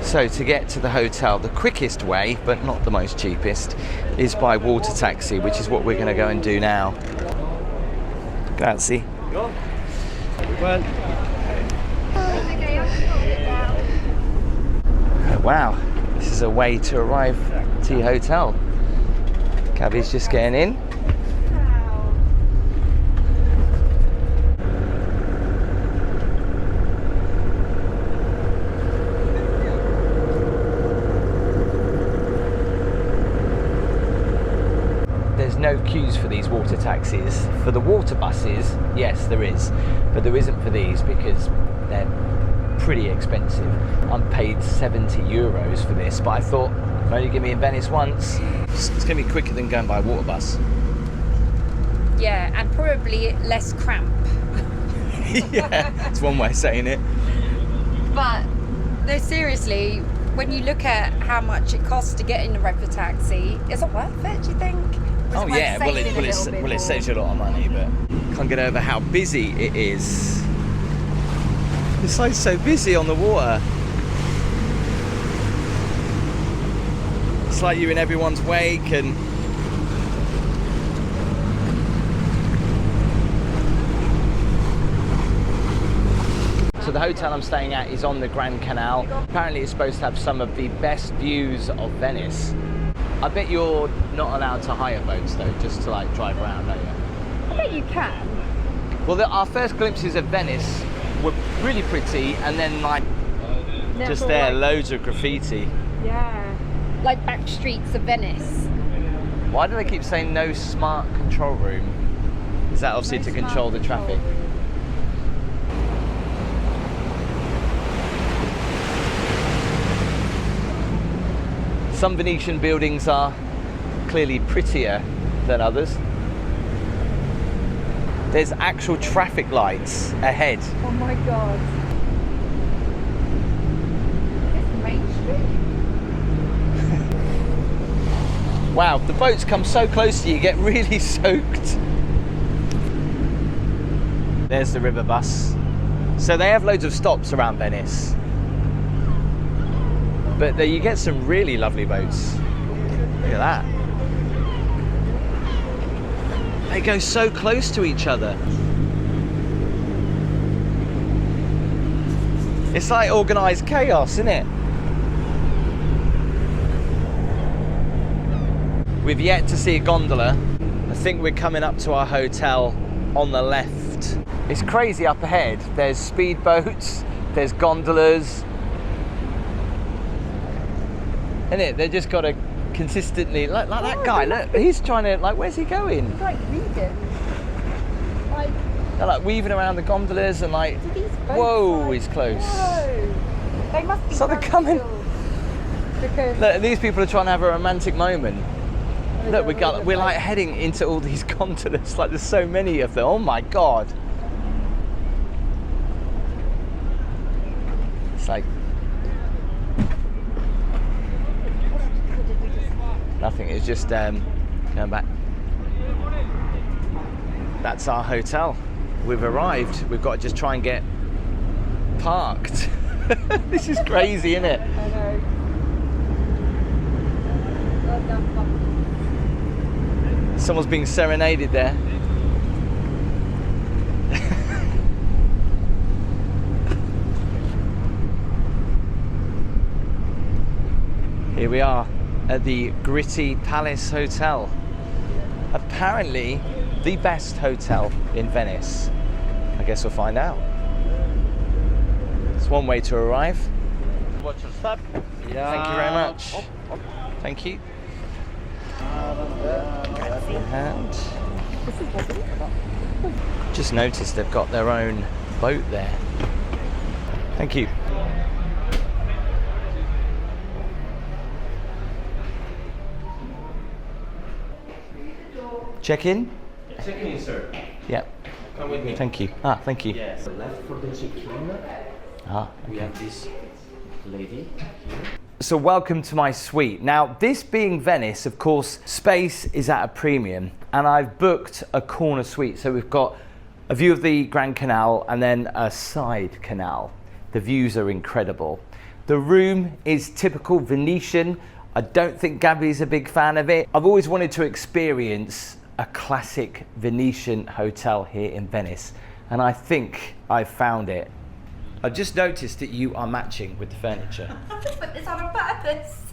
So to get to the hotel, the quickest way, but not the most cheapest, is by water taxi, which is what we're going to go and do now. Grazie. Well, Oh, wow, this is a way to arrive to your hotel. Gabby's just getting in. There's no queues for these water taxis. For the water buses, yes, there is, but there isn't for these because they're pretty expensive. I'm paid 70 euros for this, but I thought I'm only going to be in Venice once. It's going to be quicker than going by water bus. Yeah, and probably less cramp. Yeah, it's one way of saying it. But no, seriously, when you look at how much it costs to get in a regular taxi, is it worth it, do you think? Oh yeah, well it saves you a lot of money, but can't get over how busy it is. It's like so busy on the water. It's like you're in everyone's wake and so the hotel I'm staying at is on the Grand Canal. Apparently it's supposed to have some of the best views of Venice. I bet you're not allowed to hire boats though, just to like drive around, are you? I bet you can. Well, our first glimpses of Venice were really pretty, and then like just there, loads of graffiti. Yeah, like back streets of Venice. Why do they keep saying no smart control room? Is that obviously to control the traffic? Some Venetian buildings are clearly prettier than others. There's actual traffic lights ahead. Oh my god. Is this Main Street? Wow, the boats come so close to you, you get really soaked. There's the river bus. So they have loads of stops around Venice. But there you get some really lovely boats. Look at that. They go so close to each other. It's like organised chaos, isn't it? We've yet to see a gondola. I think we're coming up to our hotel on the left. It's crazy up ahead. There's speedboats, there's gondolas. Isn't it? They've just got to consistently, like that guy, look, he's trying to, like, where's he going? He's like vegan. Like, They're like weaving around the gondolas and like, whoa, like, he's close. Whoa. They must be So they're coming. Because Look, these people are trying to have a romantic moment. Look, we're like heading into all these gondolas, like there's so many of them, oh my God. It's like, nothing, it's just going back. That's our hotel. We've arrived. We've got to just try and get parked. This is crazy, isn't it? I know. Someone's being serenaded there. Here we are at the Gritti Palace Hotel. Apparently the best hotel in Venice. I guess we'll find out. It's one way to arrive. Watch your step. Yeah. Thank you very much. Thank you. And just noticed they've got their own boat there. Thank you. Check in? Check in, sir. Yep. Come with me. Thank you. Ah, thank you. Yes. Left for the check-in. Ah, We have this lady here. So welcome to my suite. Now, this being Venice, of course, space is at a premium, and I've booked a corner suite. So we've got a view of the Grand Canal and then a side canal. The views are incredible. The room is typical Venetian. I don't think Gabby's a big fan of it. I've always wanted to experience a classic Venetian hotel here in Venice, and I think I've found it. I've just noticed that you are matching with the furniture. I just put this on on purpose.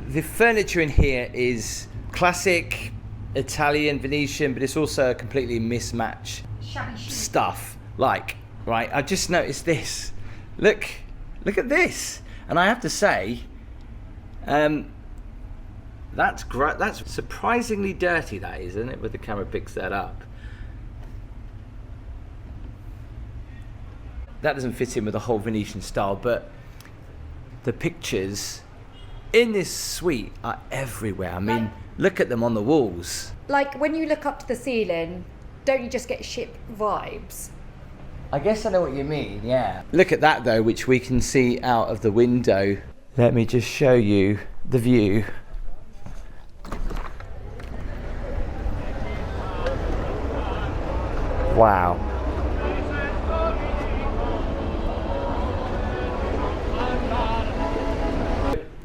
The furniture in here is classic Italian, Venetian, but it's also a completely mismatched Shabby chic. stuff. Like, right, I just noticed this. Look at this. And I have to say, that's great. That's surprisingly dirty, that is, isn't it? When the camera picks that up. That doesn't fit in with the whole Venetian style, but the pictures in this suite are everywhere. I mean, look at them on the walls. Like when you look up to the ceiling, don't you just get ship vibes? I guess I know what you mean, yeah. Look at that though, which we can see out of the window. Let me just show you the view. Wow.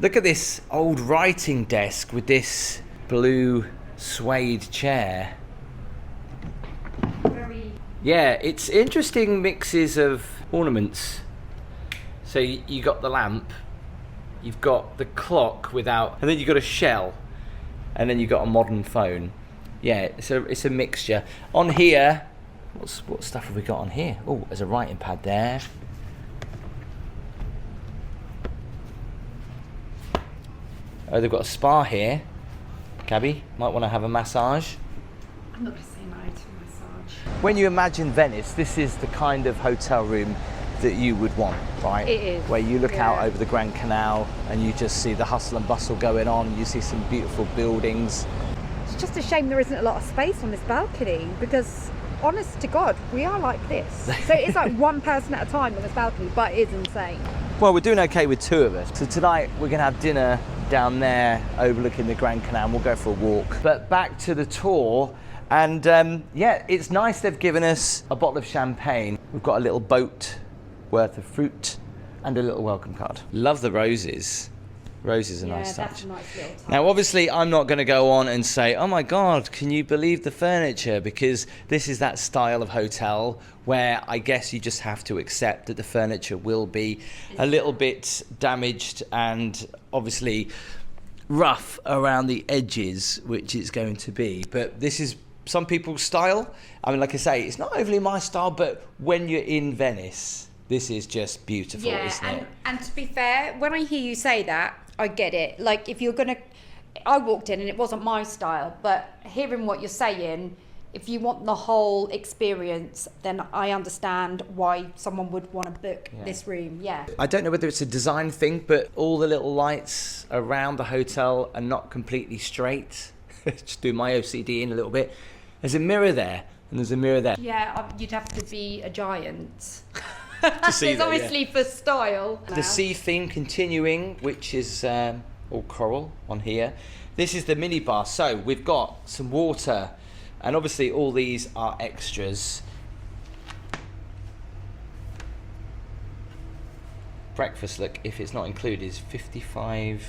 Look at this old writing desk with this blue suede chair. Very. Yeah, it's interesting mixes of ornaments. So you got the lamp, you've got the clock without, and then you've got a shell, and then you've got a modern phone. Yeah, it's a mixture. On here, what stuff have we got on here? Oh, there's a writing pad there. Oh, they've got a spa here. Gabby, might want to have a massage. I'm not going to say no to a massage. When you imagine Venice, this is the kind of hotel room that you would want, right? It is. Where you look out over the Grand Canal and you just see the hustle and bustle going on. You see some beautiful buildings. It's just a shame there isn't a lot of space on this balcony because, honest to God, we are like this. So it's like one person at a time on this balcony, but it is insane. Well, we're doing okay with two of us. So tonight we're going to have dinner down there overlooking the Grand Canal and we'll go for a walk. But back to the tour, and yeah, it's nice they've given us a bottle of champagne. We've got a little boat worth of fruit and a little welcome card. Love the roses. Roses are nice touch. That's a nice little touch. Now, obviously, I'm not going to go on and say, oh my God, can you believe the furniture? Because this is that style of hotel where I guess you just have to accept that the furniture will be a little bit damaged and obviously rough around the edges, which it's going to be. But this is some people's style. I mean, like I say, it's not overly my style, but when you're in Venice, this is just beautiful, isn't it? And to be fair, when I hear you say that, I get it. Like, if you're gonna, I walked in and it wasn't my style, but hearing what you're saying, if you want the whole experience, then I understand why someone would want to book this room. Yeah. I don't know whether it's a design thing, but all the little lights around the hotel are not completely straight. Just do my OCD in a little bit. There's a mirror there, and there's a mirror there. Yeah, you'd have to be a giant. To see It's that, obviously for style. The sea theme continuing, which is all coral on here. This is the mini bar. So we've got some water, and obviously all these are extras. Breakfast, look, if it's not included, is 55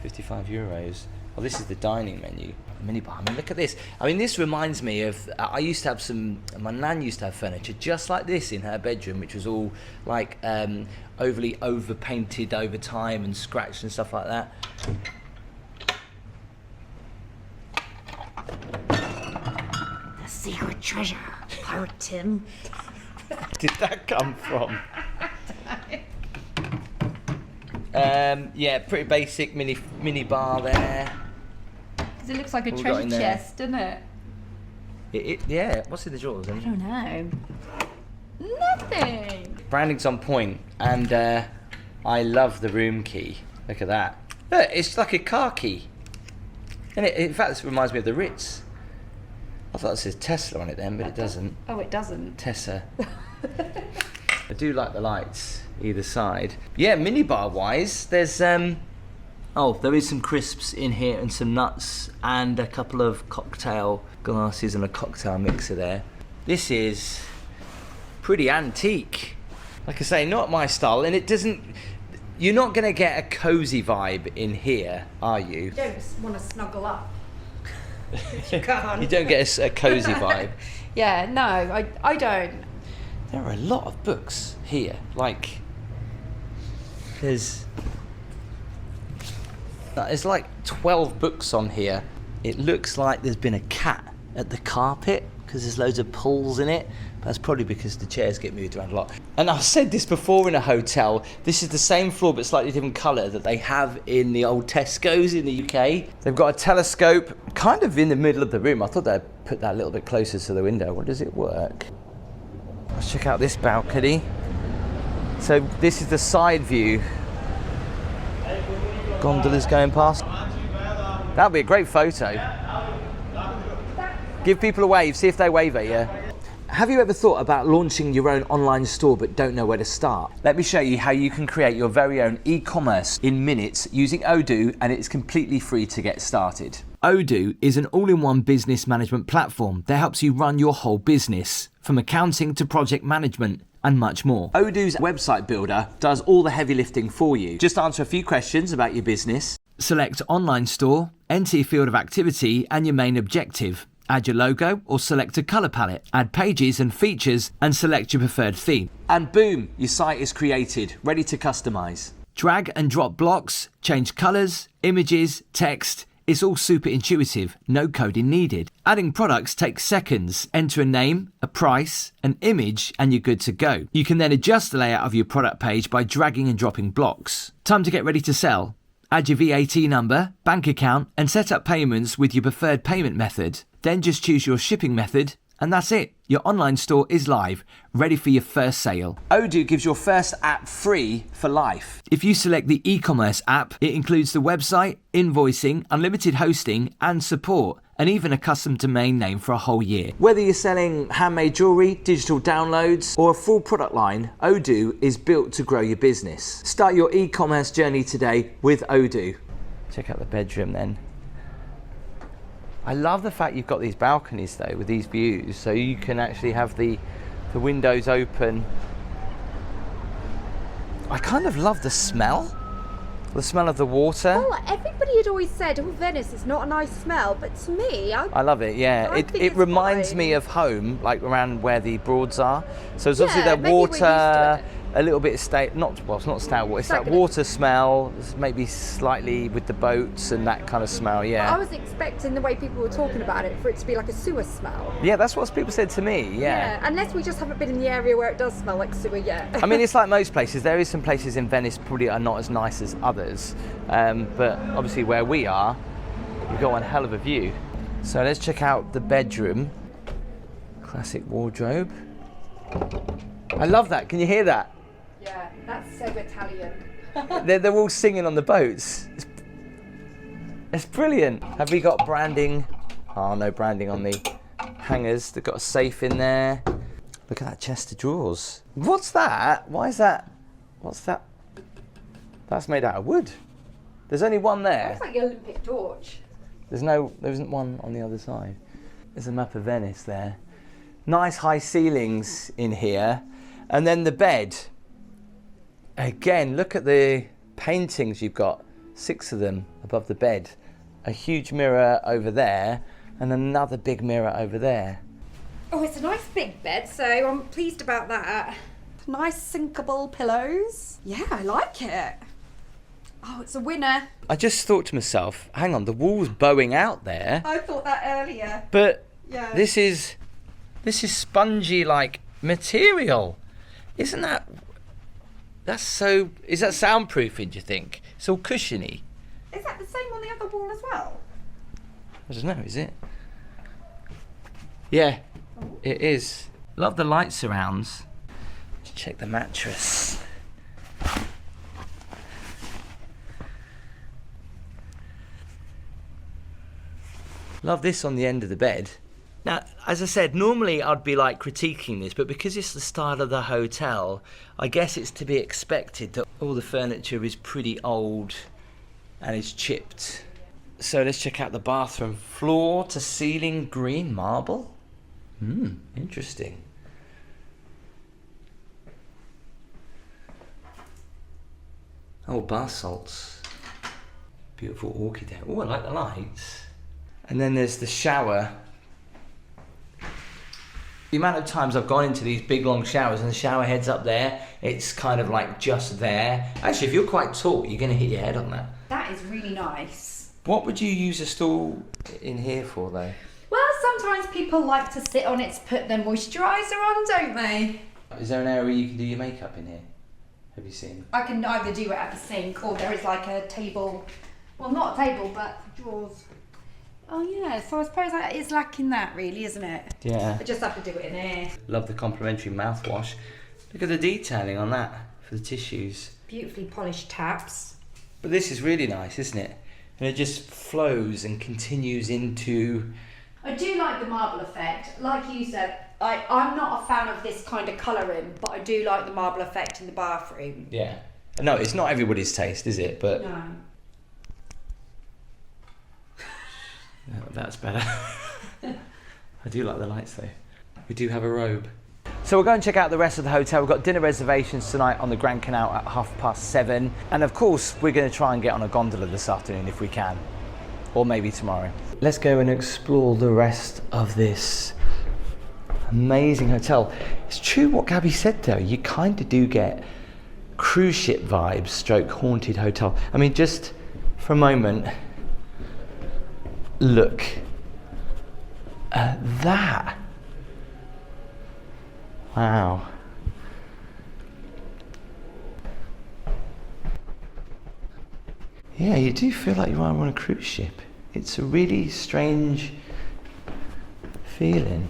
euros. Well, this is the dining menu. Mini bar. I mean, look at this. I mean, this reminds me of, I used to have my nan used to have furniture just like this in her bedroom, which was all like overly overpainted over time and scratched and stuff like that. The secret treasure, Pirate Tim. Where did that come from? Yeah, pretty basic mini bar there. It looks like a What we got treasure in there? chest, doesn't it? Yeah, what's in the drawers? I don't know. Nothing. Branding's on point, and I love the room key. Look at that. Look, it's like a car key. And in fact, this reminds me of the Ritz. I thought it says Tesla on it then, but it doesn't. Oh, it doesn't. Tessa. I do like the lights either side. Yeah, minibar wise, there's there is some crisps in here and some nuts and a couple of cocktail glasses and a cocktail mixer there. This is pretty antique. Like I say, not my style, and it doesn't. You're not going to get a cozy vibe in here, are you? You don't want to snuggle up. You can't. You don't get a cozy vibe. Yeah, no, I don't. There are a lot of books here. Like, there's like 12 books on here. It looks like there's been a cat at the carpet because there's loads of pulls in it. That's probably because the chairs get moved around a lot. And I've said this before in a hotel, this is the same floor but slightly different colour that they have in the old Tesco's in the UK. They've got a telescope kind of in the middle of the room. I thought they'd put that a little bit closer to the window. Well, does it work? Let's check out this balcony. So this is the side view. Gondolas going past. That would be a great photo. Give people a wave, see if they wave at you. Have you ever thought about launching your own online store but don't know where to start? Let me show you how you can create your very own e-commerce in minutes using Odoo, and it's completely free to get started. Odoo is an all-in-one business management platform that helps you run your whole business, from accounting to project management and much more. Odoo's website builder does all the heavy lifting for you. Just answer a few questions about your business. Select online store, enter your field of activity and your main objective. Add your logo or select a colour palette. Add pages and features and select your preferred theme. And boom, your site is created, ready to customise. Drag and drop blocks, change colours, images, text. It's all super intuitive, no coding needed. Adding products takes seconds. Enter a name, a price, an image, and you're good to go. You can then adjust the layout of your product page by dragging and dropping blocks. Time to get ready to sell. Add your VAT number, bank account, and set up payments with your preferred payment method. Then just choose your shipping method, and that's it. Your online store is live, ready for your first sale. Odoo gives your first app free for life. If you select the e-commerce app, it includes the website, invoicing, unlimited hosting, and support, and even a custom domain name for a whole year. Whether you're selling handmade jewellery, digital downloads, or a full product line, Odoo is built to grow your business. Start your e-commerce journey today with Odoo. Check out the bedroom then. I love the fact you've got these balconies though with these views, so you can actually have the windows open. I kind of love the smell of the water. Well, everybody had always said, oh, Venice is not a nice smell, but to me, I love it, yeah. I think It it's reminds fine. me of home, like around where the Broads are. So it's Yeah, obviously that maybe we're used to water, it. a little bit stout, it's not stout water, it's that Stagnant. water smell, maybe slightly with the boats and that kind of smell, yeah. I was expecting the way people were talking about it for it to be like a sewer smell. Yeah, that's what people said to me, yeah. Unless we just haven't been in the area where it does smell like sewer yet. I mean, it's like most places. There is some places in Venice probably are not as nice as others, but obviously where we are, we've got one hell of a view. So let's check out the bedroom. Classic wardrobe. I love that. Can you hear that? Yeah, that's so Italian. They're all singing on the boats. It's brilliant. Have we got branding? Oh, no branding on the hangers. They've got a safe in there. Look at that chest of drawers. What's that? Why is that? What's that? That's made out of wood. There's only one there. Looks like the Olympic torch. There isn't one on the other side. There's a map of Venice there. Nice high ceilings in here. And then the bed. Again, look at the paintings you've got. 6 of them above the bed. A huge mirror over there and another big mirror over there. Oh, it's a nice big bed, so I'm pleased about that. Nice sinkable pillows. Yeah, I like it. Oh, it's a winner. I just thought to myself, hang on, the wall's bowing out there. I thought that earlier. But Yeah. this is spongy like material. Isn't that? Is that soundproofing, do you think? It's all cushiony. Is that the same on the other wall as well? I don't know, is it? Yeah, it is. Love the light surrounds. Let's check the mattress. Love this on the end of the bed. Now, as I said, normally I'd be like critiquing this, but because it's the style of the hotel, I guess it's to be expected that all the furniture is pretty old and is chipped. So let's check out the bathroom. Floor to ceiling green marble. Interesting. Oh, bar salts. Beautiful orchid there. Oh, I like the lights. And then there's the shower. The amount of times I've gone into these big long showers and the shower head's up there, it's kind of like just there. Actually, if you're quite tall, you're going to hit your head on that. That is really nice. What would you use a stool in here for, though? Well, sometimes people like to sit on it to put their moisturiser on, don't they? Is there an area where you can do your makeup in here? Have you seen? I can either do it at the sink or there is like a table. Well, not a table, but drawers. Oh yeah, so I suppose that is lacking that really, isn't it? Yeah. I just have to do it in here. Love the complimentary mouthwash. Look at the detailing on that for the tissues. Beautifully polished taps. But this is really nice, isn't it? And it just flows and continues into... I do like the marble effect. Like you said, I'm not a fan of this kind of colouring, but I do like the marble effect in the bathroom. Yeah. No, it's not everybody's taste, is it? But No. that's better. I do like the lights though. We do have a robe. So we'll go and check out the rest of the hotel. We've got dinner reservations tonight on the Grand Canal at 7:30. And of course, we're going to try and get on a gondola this afternoon if we can. Or maybe tomorrow. Let's go and explore the rest of this amazing hotel. It's true what Gabby said though. You kind of do get cruise ship vibes, stroke haunted hotel. I mean, just for a moment, look at that. Wow. Yeah, you do feel like you are on a cruise ship. It's a really strange feeling.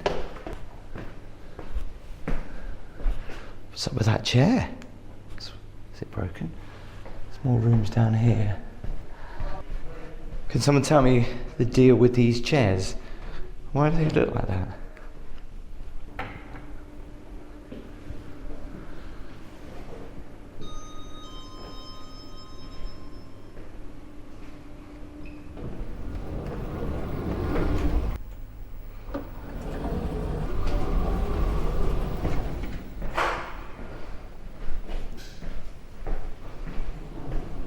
What's up with that chair? Is it broken? There's more rooms down here. Can someone tell me the deal with these chairs? Why do they look like that?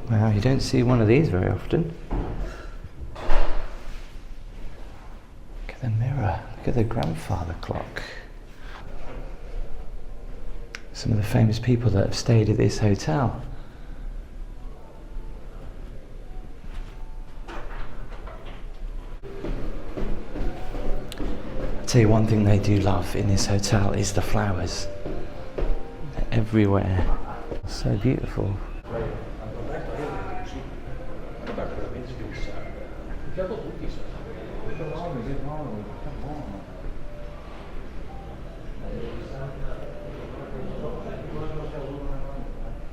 Wow, you don't see one of these very often. Look at the mirror. Look at the grandfather clock. Some of the famous people that have stayed at this hotel. I'll tell you one thing they do love in this hotel is the flowers. They're everywhere. So beautiful.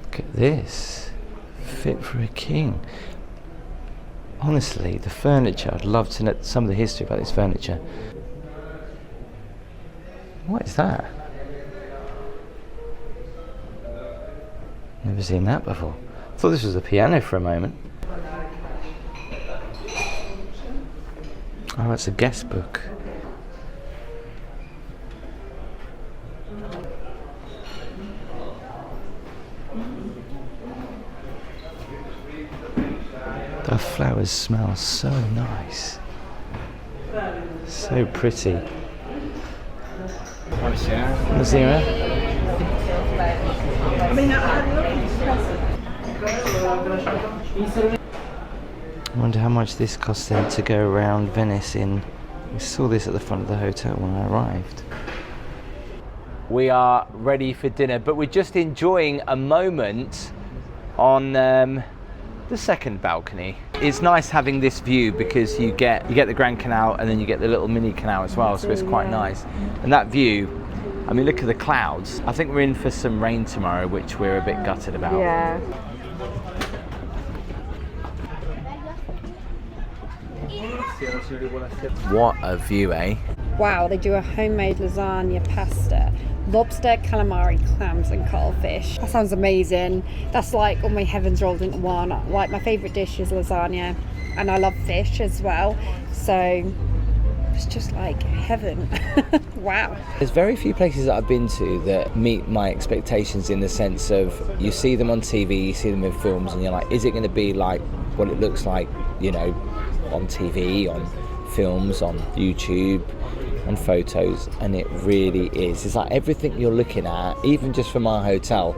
Look at this. Fit for a king. Honestly, the furniture, I'd love to know some of the history about this furniture. What is that? Never seen that before. I thought this was a piano for a moment. Oh, it's a guest book. The flowers smell so nice. So pretty. Buonasera. I wonder how much this cost them to go around Venice in. We saw this at the front of the hotel when I arrived. We are ready for dinner, but we're just enjoying a moment on the second balcony. It's nice having this view because you get the Grand Canal and then you get the little mini canal as well, so it's quite nice. And that view, I mean, look at the clouds. I think we're in for some rain tomorrow, which we're a bit gutted about. Yeah. What a view, eh? Wow, they do a homemade lasagna pasta, lobster, calamari, clams and cuttlefish. That sounds amazing. That's like all my heavens rolled into one. Like my favourite dish is lasagna and I love fish as well. So was just like heaven. Wow. There's very few places that I've been to that meet my expectations in the sense of you see them on TV, you see them in films, and you're like, is it going to be like what it looks like, you know, on TV, on films, on YouTube, on photos? And it really is. It's like everything you're looking at, even just from our hotel,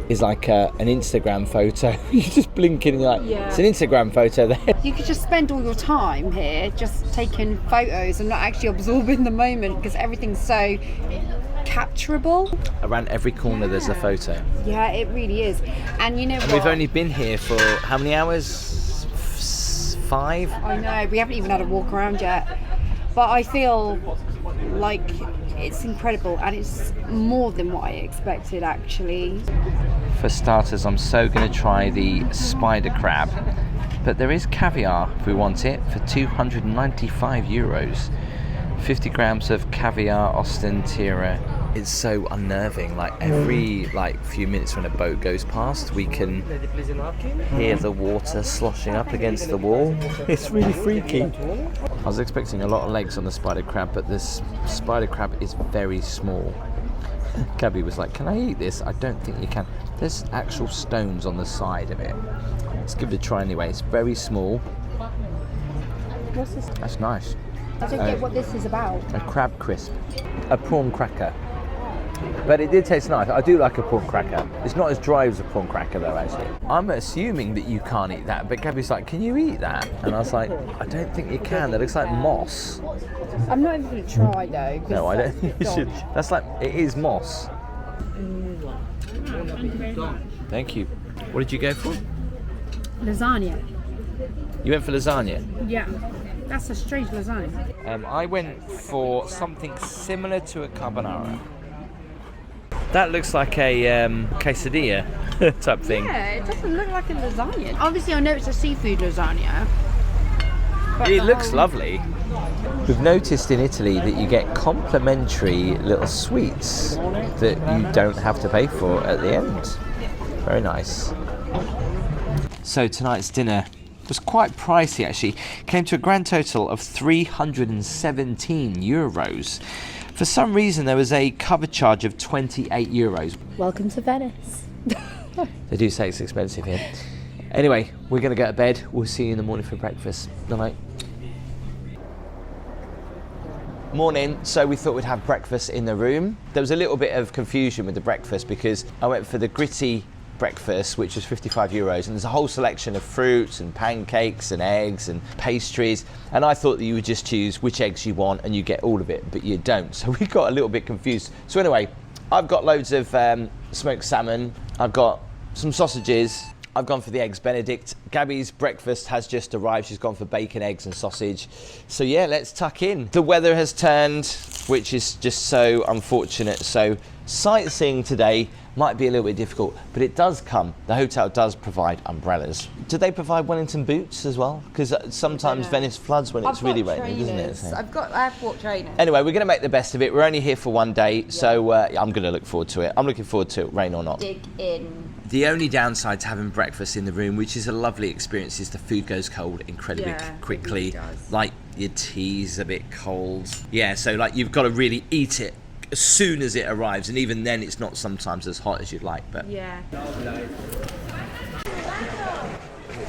is like an Instagram photo. You just blinking and you're like, Yeah. it's an Instagram photo there. You could just spend all your time here just taking photos and not actually absorbing the moment because everything's so capturable. Around every corner there's a photo. Yeah, it really is. And you know what? We've only been here for how many hours? 5? I know, we haven't even had a walk around yet. But I feel like it's incredible and it's more than what I expected actually. For starters, I'm so going to try the spider crab, but there is caviar if we want it for €295. 50 grams of caviar ostentera. It's so unnerving, like every few minutes when a boat goes past we can hear the water sloshing up against the wall. It's really freaky. I was expecting a lot of legs on the spider crab, but this spider crab is very small. Gabby was like, can I eat this? I don't think you can. There's actual stones on the side of it. Let's give it a try anyway. It's very small. What's this? That's nice. I don't get what this is about. A crab crisp. A prawn cracker. But it did taste nice. I do like a prawn cracker. It's not as dry as a prawn cracker though, actually. I'm assuming that you can't eat that, but Gabby's like, can you eat that? And I was like, I don't think you can. That looks like moss. I'm not even going to try though. No, I don't think you should. That's like, it is moss. Thank you. What did you go for? Lasagna. You went for lasagna? Yeah. That's a strange lasagna. I went for something similar to a carbonara. That looks like a quesadilla type thing. Yeah, it doesn't look like a lasagna. Obviously, I know it's a seafood lasagna. But It looks lovely. We've noticed in Italy that you get complimentary little sweets that you don't have to pay for at the end. Very nice. So tonight's dinner was quite pricey actually. Came to a grand total of €317. For some reason there was a cover charge of €28. Welcome to Venice. They do say it's expensive here. Anyway, we're going to go to bed. We'll see you in the morning for breakfast. Good night. Morning. So we thought we'd have breakfast in the room. There was a little bit of confusion with the breakfast because I went for the Gritti breakfast, which was €55, and there's a whole selection of fruits and pancakes and eggs and pastries, and I thought that you would just choose which eggs you want and you get all of it, but you don't. So we got a little bit confused. So anyway, I've got loads of smoked salmon, I've got some sausages, I've gone for the eggs Benedict. Gabby's breakfast has just arrived. She's gone for bacon, eggs and sausage. So yeah, let's tuck in. The weather has turned, which is just so unfortunate. So sightseeing today might be a little bit difficult, but it does come. The hotel does provide umbrellas. Do they provide Wellington boots as well? Because sometimes Venice floods when it's really raining, doesn't it? So. I've bought trainers. Anyway, we're going to make the best of it. We're only here for one day, so I'm going to look forward to it. I'm looking forward to it, rain or not. Dig in. The only downside to having breakfast in the room, which is a lovely experience, is the food goes cold incredibly quickly. It really does. Like your tea's a bit cold. Yeah, so like you've got to really eat it as soon as it arrives, and even then it's not sometimes as hot as you'd like. But Yeah.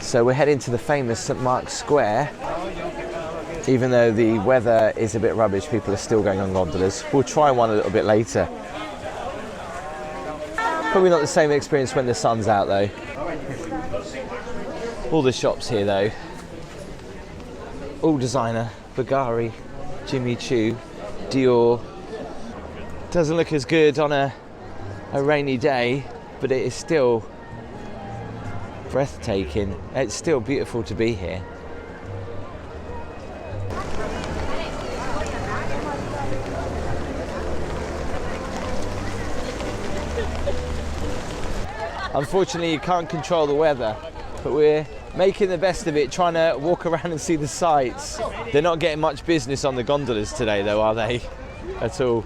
so we're heading to the famous St Mark's Square. Even though the weather is a bit rubbish, people are still going on gondolas. We'll try one a little bit later. Probably not the same experience when the sun's out though. All the shops here though, all designer, Bulgari, Jimmy Choo, Dior. Doesn't look as good on a rainy day, but it is still breathtaking. It's still beautiful to be here. Unfortunately, you can't control the weather, but we're making the best of it, trying to walk around and see the sights. They're not getting much business on the gondolas today, though, are they? At all.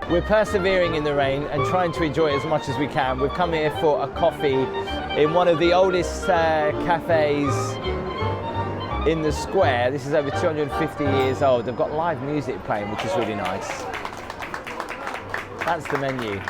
We're persevering in the rain and trying to enjoy it as much as we can. We've come here for a coffee in one of the oldest cafes in the square. This is over 250 years old. They've got live music playing, which is really nice. That's the menu.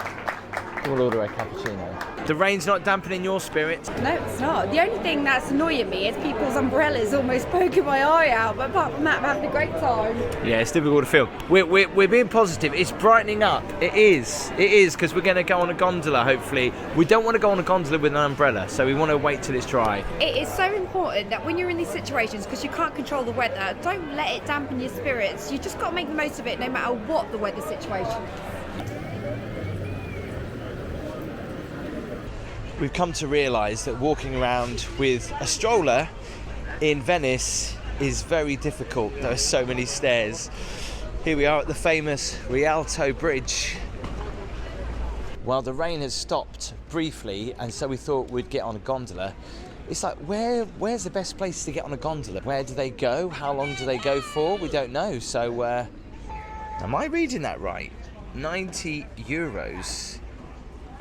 We'll order a cappuccino. The rain's not dampening your spirits? No, it's not. The only thing that's annoying me is people's umbrellas almost poking my eye out, but apart from that, I'm having a great time. Yeah, it's difficult to film. We're being positive. It's brightening up. It is, because we're going to go on a gondola, hopefully. We don't want to go on a gondola with an umbrella, so we want to wait till it's dry. It is so important that when you're in these situations, because you can't control the weather, don't let it dampen your spirits. You just got to make the most of it no matter what the weather situation is. We've come to realise that walking around with a stroller in Venice is very difficult. There are so many stairs. Here we are at the famous Rialto Bridge. Well, the rain has stopped briefly, and so we thought we'd get on a gondola. It's like, where's the best place to get on a gondola? Where do they go? How long do they go for? We don't know. So, am I reading that right? 90 euros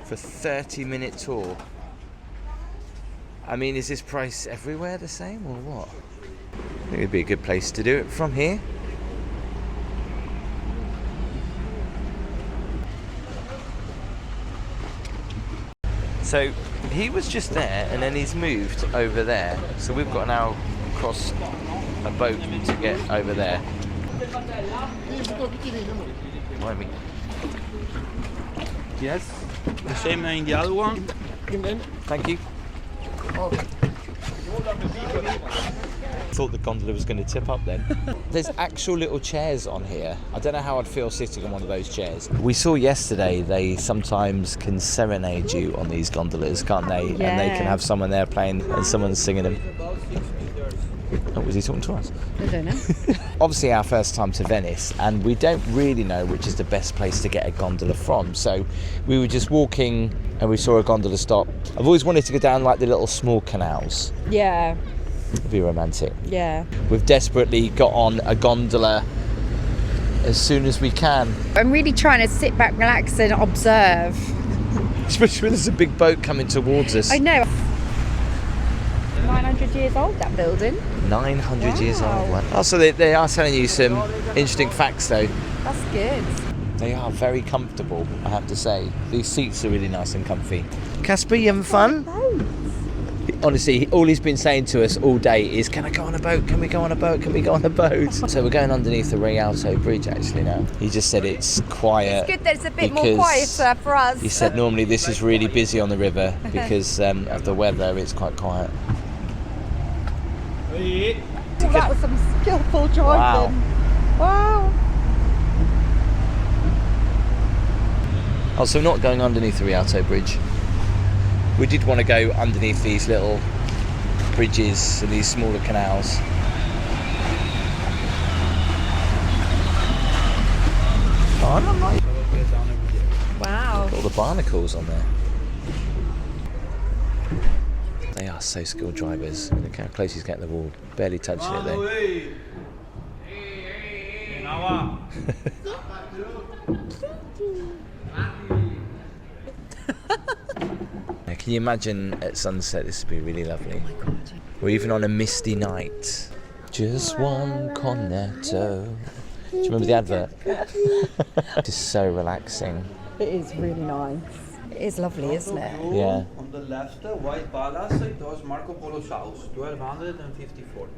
for 30-minute tour. I mean, is this price everywhere the same or what? I think it'd be a good place to do it from here. So he was just there and then he's moved over there. So we've got to now cross a boat to get over there. Mind me. Yes, the same in the other one. Thank you. Thought the gondola was going to tip up then. There's actual little chairs on here. I don't know how I'd feel sitting on one of those chairs. We saw yesterday they sometimes can serenade you on these gondolas, can't they? Yeah. And they can have someone there playing and someone singing them. Oh, was he talking to us? I don't know. Obviously our first time to Venice, and we don't really know which is the best place to get a gondola from. So we were just walking and we saw a gondola stop. I've always wanted to go down like the little small canals. Yeah. It'd be romantic. Yeah. We've desperately got on a gondola as soon as we can. I'm really trying to sit back, relax and observe. Especially when there's a big boat coming towards us. I know. 900 years old, that building. 900 years Wow. old one. Oh, so they are telling you some interesting facts though. That's good. They are very comfortable, I have to say. These seats are really nice and comfy. Casper, you having fun? Honestly, all he's been saying to us all day is, can I go on a boat? Can we go on a boat? Can we go on a boat? So we're going underneath the Rialto Bridge actually now. He just said it's quiet. It's good that it's a bit more because quieter for us. He said normally this is really busy on the river because of the weather, it's quite quiet. Well, that was some skillful driving. Wow. Oh, so we're not going underneath the Rialto Bridge. We did want to go underneath these little bridges and these smaller canals. Oh, I like Wow. all the barnacles on there. They are so skilled drivers. Look how close he's getting the wall. Barely touching it though. Now, can you imagine at sunset? This would be really lovely. Oh my God. Or even on a misty night. Just one cornetto. Do you remember the advert? It's so relaxing. It is really nice. It is lovely, isn't it? Yeah. On the left, White Palace, it was Marco Polo's house, 1254.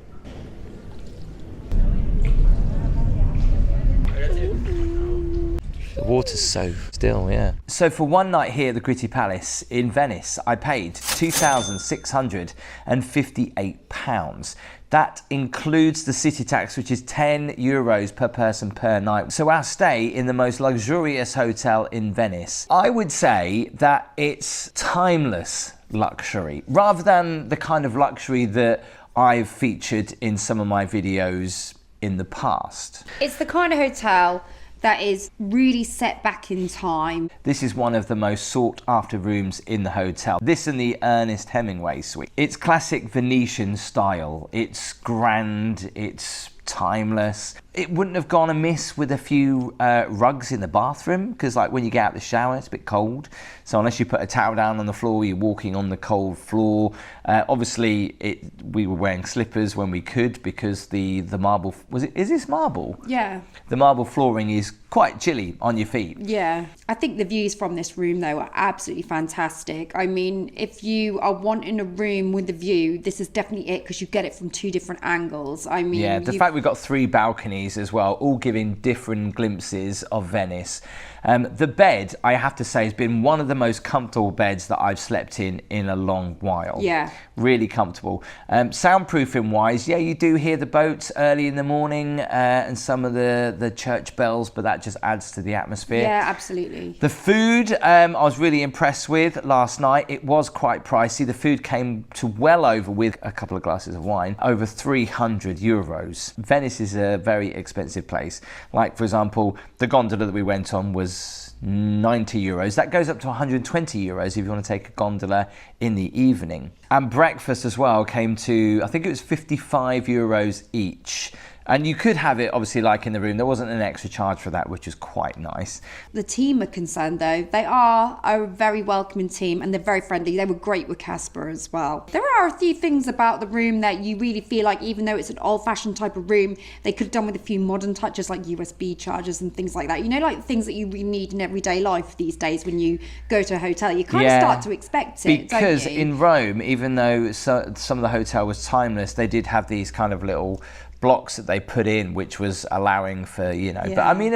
The water's so still, yeah. So for one night here at the Gritti Palace in Venice, I paid £2,658. That includes the city tax, which is €10 per person per night. So our stay in the most luxurious hotel in Venice, I would say that it's timeless luxury, rather than the kind of luxury that I've featured in some of my videos in the past. It's the kind of hotel that is really set back in time. This is one of the most sought after rooms in the hotel. This and the Ernest Hemingway suite. It's classic Venetian style. It's grand, it's timeless. It wouldn't have gone amiss with a few rugs in the bathroom, because like when you get out of the shower, it's a bit cold. So unless you put a towel down on the floor, you're walking on the cold floor. Obviously, we were wearing slippers when we could, because the marble, is this marble? Yeah. The marble flooring is quite chilly on your feet. Yeah. I think the views from this room, though, are absolutely fantastic. I mean, if you are wanting a room with a view, this is definitely it, because you get it from 2 different angles. I mean, yeah, the fact we've got 3 balconies as well, all giving different glimpses of Venice. The bed, I have to say, has been one of the most comfortable beds that I've slept in a long while. Yeah. Really comfortable. Soundproofing wise, yeah, you do hear the boats early in the morning and some of the church bells, but that just adds to the atmosphere. Yeah, absolutely. The food, I was really impressed with last night. It was quite pricey. The food came to well over, with a couple of glasses of wine, over 300 euros. Venice is a very expensive place. Like, for example, the gondola that we went on was 90 euros. That goes up to 120 euros if you want to take a gondola in the evening. And breakfast as well came to, I think it was 55 euros each. And you could have it, obviously, like in the room. There wasn't an extra charge for that, which is quite nice. The team are concerned, though. They are a very welcoming team, and they're very friendly. They were great with Casper as well. There are a few things about the room that you really feel like, even though it's an old-fashioned type of room, they could have done with a few modern touches, like USB chargers and things like that. You know, like things that you really need in everyday life these days when you go to a hotel. You kind of start to expect it, because don't you? in Rome, even though some of the hotel was timeless, they did have these kind of little blocks that they put in, which was allowing for, you know, but I mean,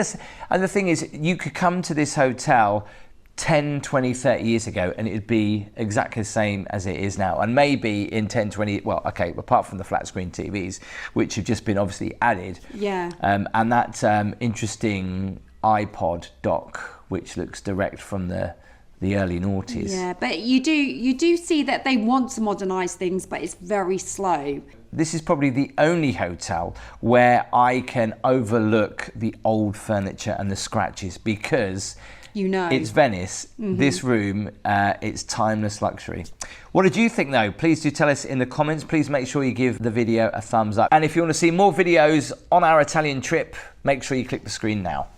and the thing is, you could come to this hotel 10, 20, 30 years ago and it'd be exactly the same as it is now. And maybe in 10, 20, well, okay, apart from the flat screen TVs, which have just been obviously added. Yeah. And that interesting iPod dock, which looks direct from the early noughties. Yeah, but you do see that they want to modernise things, but it's very slow. This is probably the only hotel where I can overlook the old furniture and the scratches, because you know it's Venice. This room, it's timeless luxury. What did you think, though? Please do tell us in the comments. Please make sure you give the video a thumbs up. And if you want to see more videos on our Italian trip, make sure you click the screen now.